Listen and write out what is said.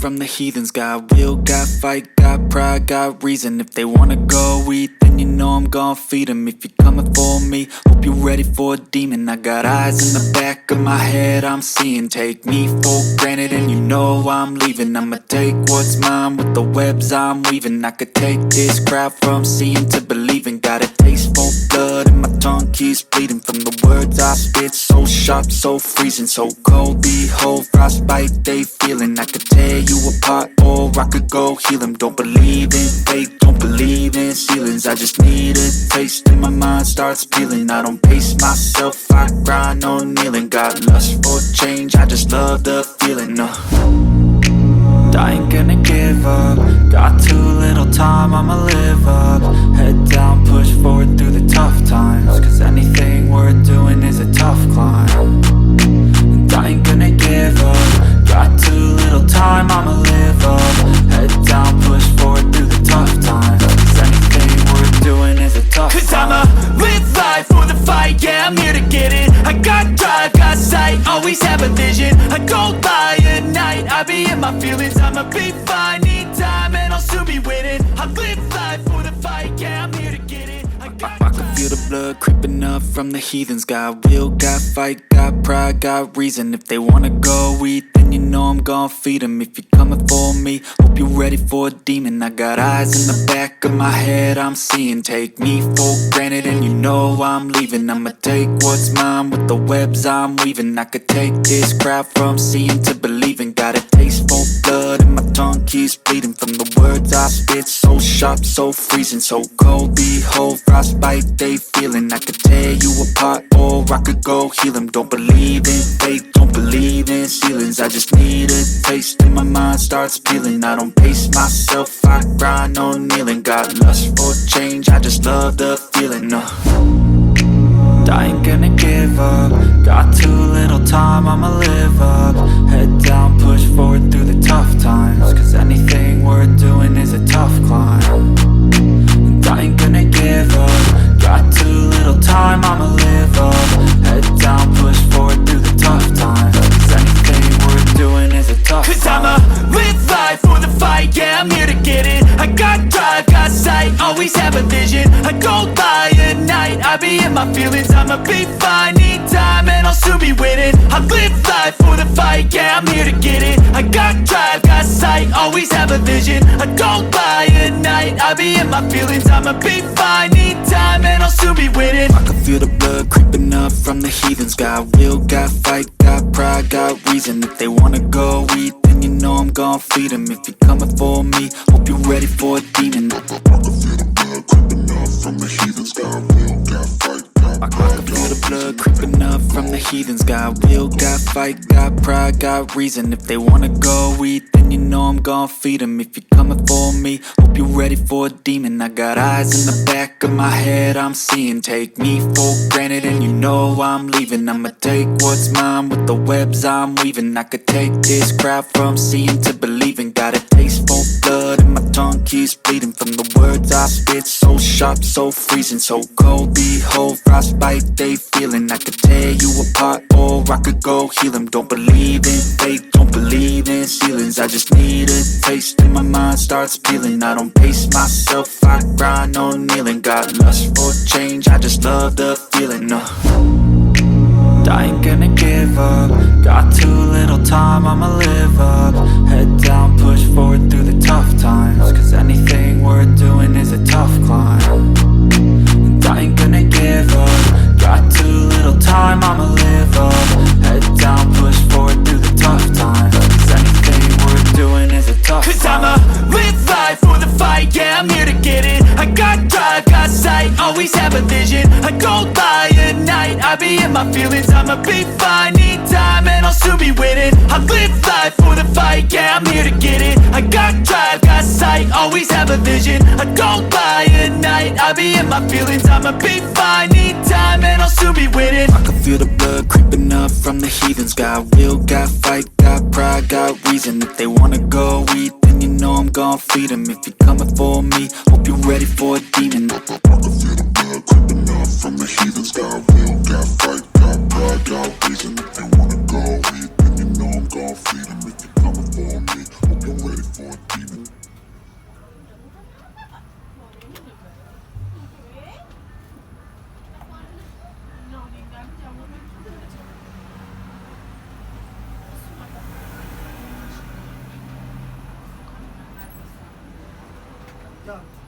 from the heathens. Got will, got fight, got pride, got reason. If they wanna go eat, then you know I'm gon' feed them. If you're coming for me, hope you're ready for a demon. I got eyes in the back of my head, I'm seeing. Take me for granted and you know I'm leaving. I'ma take what's mine with the webs I'm weaving. I could take this crowd from seeing to believing. Got a taste for blood and my tongue keeps bleeding from the words I spit. So sharp, so freezing, so cold. Behold, frostbite they feeling. I could tear you apart or I could go heal them. Don't believe in fate, don't believe in ceilings. I just need a taste and my mind starts peeling. I don't pace myself, I grind on kneeling. Got lust for change, I just love the feeling. I ain't gonna give up. Got too little time, I'ma live up. Head down, push forward through the tough times. Cause anything worth doing is a tough climb. And I ain't gonna give up. Got too little time, I'ma live up. Head down, push forward through the tough times. Cause anything worth doing is a tough climb. Cause I'ma live life for the fight, yeah, I'm here to get it. I got drive, got sight, always have a vision. I go by at night, I be in my feelings. I'ma be fine, need time, and I'll soon be winning. I live life for the fight, yeah, I'm here to get it. I can feel the blood creeping up from the heathens. Got will, got fight, got pride, got reason. If they wanna go eat, then you know I'm gon' feed them. If you're coming for me, hope you're ready for a demon. I got eyes in the back of my head, I'm seeing. Take me for granted and you know I'm leaving. I'ma take what's mine with the webs I'm weaving. I could take this crowd from seeing to believing. Got a taste for blood and my tongue keeps bleeding from the words I spit. So sharp, so freezing, so cold. Behold, frostbite they feeling. I could tear you apart or I could go heal them. Don't believe in fate, don't believe in ceilings. I just need a taste and my mind starts peeling. I don't pace myself, I grind on kneeling. Got lust for change, I just love the feeling. I ain't gonna give up. Got too little time, I'ma live up. Head down, push forward through the tough times. Cause anything worth doing is a tough climb. And I ain't gonna give up. Got too little time, I'ma live up. Head down, push forward through the tough times. Cause anything worth doing is a tough climb. Cause I'ma live life for the fight, yeah, I'm here to get it. I got drive, got sight, always have a vision. I go by at night, I be in my feelings. I'ma be fine, need time, and I'll soon be winning. I live life for the fight, yeah, I'm here to get it. I got drive, got sight, always have a vision. I go by at night, I be in my feelings. I'ma be fine, need time, and I'll soon be winning. I can feel the blood creeping up from the heathens. Got will, got fight, got pride, got reason. If they wanna go eat, then you know I'm gon' feed them. If you're coming for me, hope you're ready for a demon. I can feel the blood creeping up from the heathens. Got will, got fight, I can feel the blood creeping up from the heathens. Got will, got fight, got pride, got reason. If they wanna go eat, then you know I'm gon' feed them. If you're coming for me, hope you're ready for a demon. I got eyes in the back of my head, I'm seeing. Take me for granted and you know I'm leaving. I'ma take what's mine with the webs I'm weaving. I could take this crowd from seeing to believing. Got a taste for blood and my tongue keeps bleeding from the words I spit. So sharp, so freezing, so cold. Behold, frostbite they feeling. I could tear you apart or I could go heal them. Don't believe in fate, don't believe in ceilings. I just need a taste and my mind starts peeling. I don't pace myself, I grind on kneeling. Got lust for change, I just love the feeling. I ain't gonna give up. Got too little time, I'ma live up. Head down, push forward through the tough times. Cause anything worth doing is a tough climb. And I ain't gonna give up. Got too little time, I'ma live up. Head down, push forward through the tough times. Cause anything worth doing is a tough climb. Cause I'ma live life for the fight, yeah, I'm here to get it. I got drive, got sight, always have a vision. I go by at night, I be in my feelings. I'ma be fine, need time, and I'll soon be winning. I live life for the fight, yeah, I'm here to get it. I got drive, got sight, always have a vision. I go by at night, I be in my feelings. I'ma be fine, need time, and I'll soon be winning. I can feel the blood creeping up from the heathens. Got will, got fight, got pride, got reason. If they wanna go eat, then you know I'm gon' feed them. If you're coming for me, hope you're ready for a demon. I can feel the blood creeping up from the heathens. Got will, got fight, got pride, got reason. If they wanna go eat, then you know I'm gon' feed them. If you're coming for me, hope you're Done.